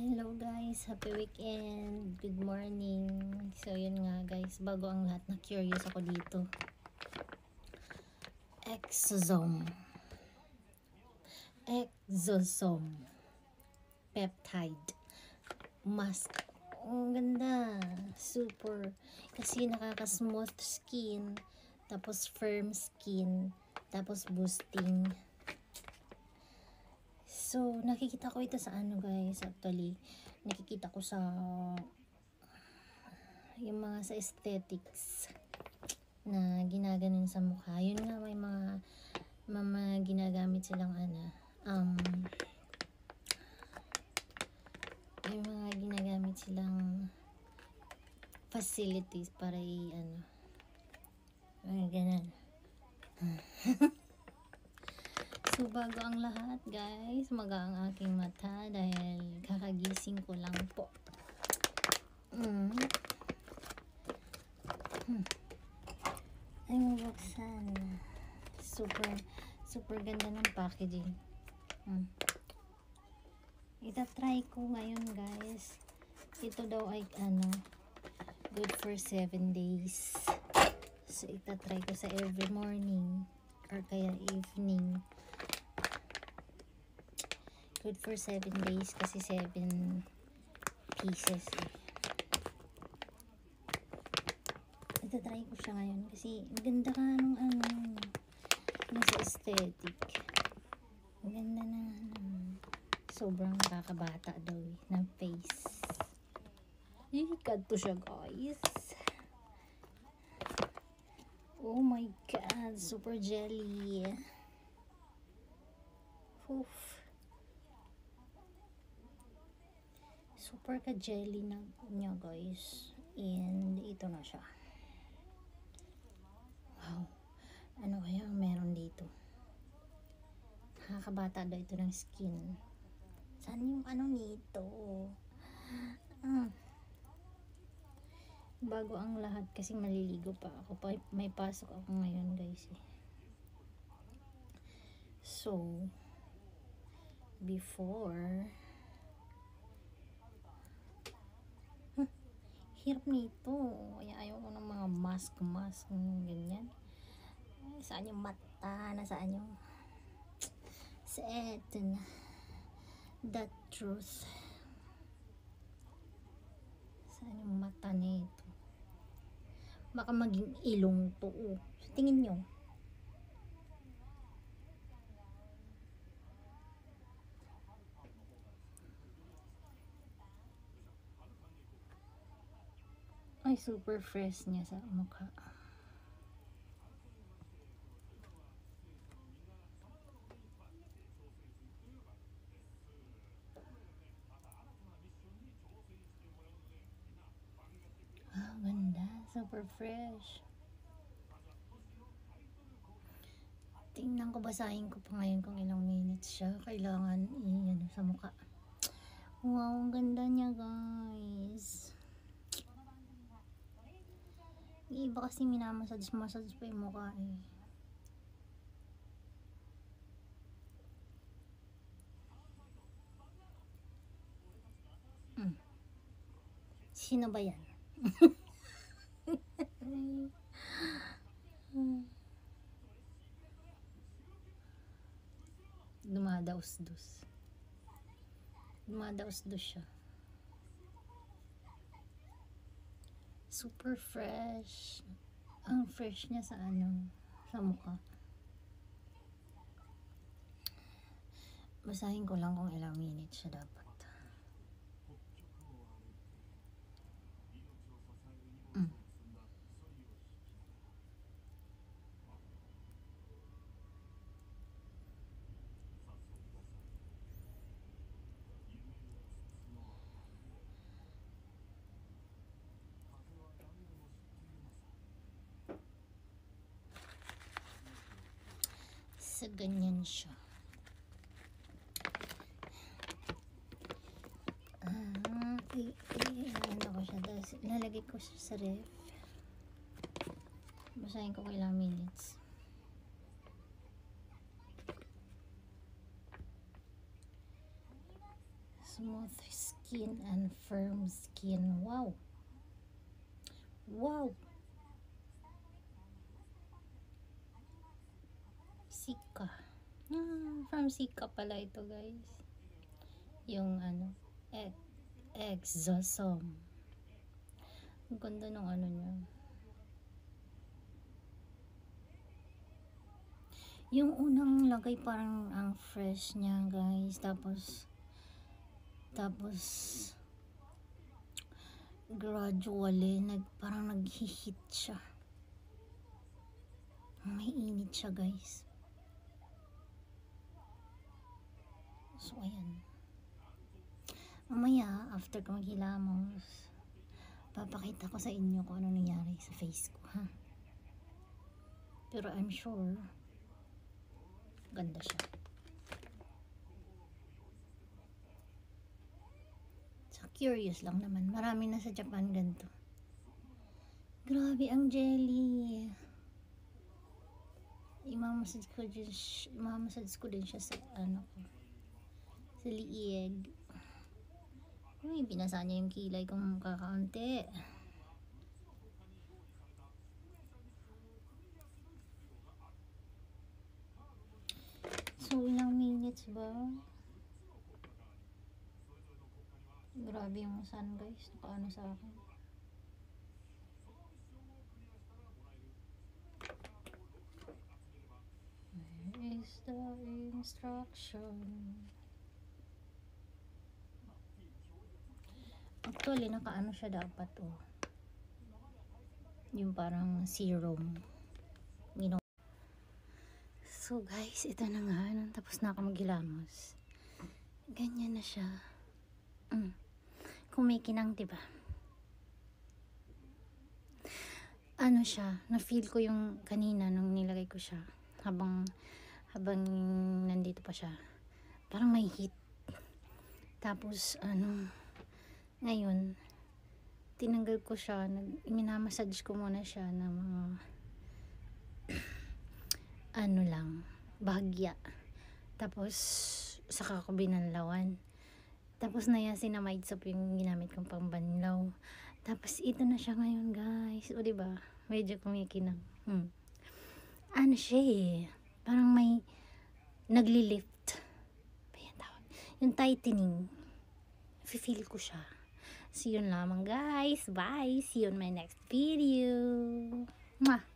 Hello guys, happy weekend, good morning. So yun nga guys, bago ang lahat, na curious ako dito. Exosome peptide mask. Oh, ganda, super, kasi nakaka-smooth skin, tapos firm skin, tapos boosting. So, nakikita ko ito sa ano guys, actually, nakikita ko sa yung mga sa aesthetics na ginaganon sa mukha. Yun nga, may mga ginagamit silang may mga ginagamit silang facilities para ganun. So, bago ang lahat guys, maga ang aking mata dahil kakagising ko lang po. Ay, mabuksan. Super ganda ng packaging. Itatry ko ngayon guys. Ito daw ay good for 7 days. So, itatry ko sa every morning or kaya evening. Good for 7 days kasi 7 pieces Itatry ko siya ngayon kasi maganda ka nung nasa aesthetic. Maganda na sobrang kakabata daw ng face. Ikat to siya guys. Oh my god, super jelly. Oof. Super ka jelly na niya guys. And ito na siya. Wow. Ano kaya meron dito? Nakakabata daw ito ng skin. Saan yung nito? Bago ang lahat kasi maliligo pa ako. May pasok ako ngayon guys. So, before hirap nito. Kaya ayaw ko ng mga mask, ganyan. Saan yung mata? Nasaan yung sa eto na. The truth. Saan yung mata nito? Baka maging ilong to. So, tingin nyo. Ay, super fresh niya sa mukha. Ganda. Super fresh. Tingnan ko, basahin ko pa ngayon kung ilang minutes siya. Kailangan sa mukha. Wow, ang ganda niya guys. Yung iba kasi minamassage pa yung mukha Sino ba yan? Dumadaos-dos siya. Super fresh. Ang fresh niya sa sa mukha. Basahin ko lang kung ilang minutes siya dapat. So, ganyan siya. Lalagay ko siya sa ref. Basahin ko kung ilang minutes. Smooth skin. skin and firm skin. Wow. Wow. Sika. From Sika pala ito, guys. Yung ano, Exosome. Ang ganda ng ano niya. Yung unang lagay parang ang fresh niya, guys. Tapos gradually parang nag-hit siya. May init siya, guys. So ayan, mamaya after ko maghilamos, papakita ko sa inyo kung ano nangyari sa face ko, ha. Pero I'm sure ganda siya. So curious lang naman, marami na sa Japan ganito. Grabe ang jelly. Imamassage ko din siya sa ano ko, sa liig. Uy, binasa niya yung kilay kong kakaunti. So ilang minutes ba? Grabe yung sun, guys, nakaano sa akin. Where is the instruction? Actually, nakaano siya dapat, oh. Yung parang serum. So guys, ito na nga. Tapos na ako maghilamos. Ganyan na siya. Kumikinang, diba? Ano siya, na-feel ko yung kanina nung nilagay ko siya. Habang nandito pa siya. Parang may heat. Tapos, ngayon, tinanggal ko siya. Minamassage ko muna siya ng mga bahagya. Tapos, saka ko binanlawan. Tapos, niacinamide soap yung ginamit kong pambanlaw. Tapos, ito na siya ngayon, guys. O, diba? Medyo kumikinang. Ano siya eh. Parang may nagli-lift. Yung tightening. Feel ko siya. So, yun lamang, guys. Bye! See you on my next video. Mwah!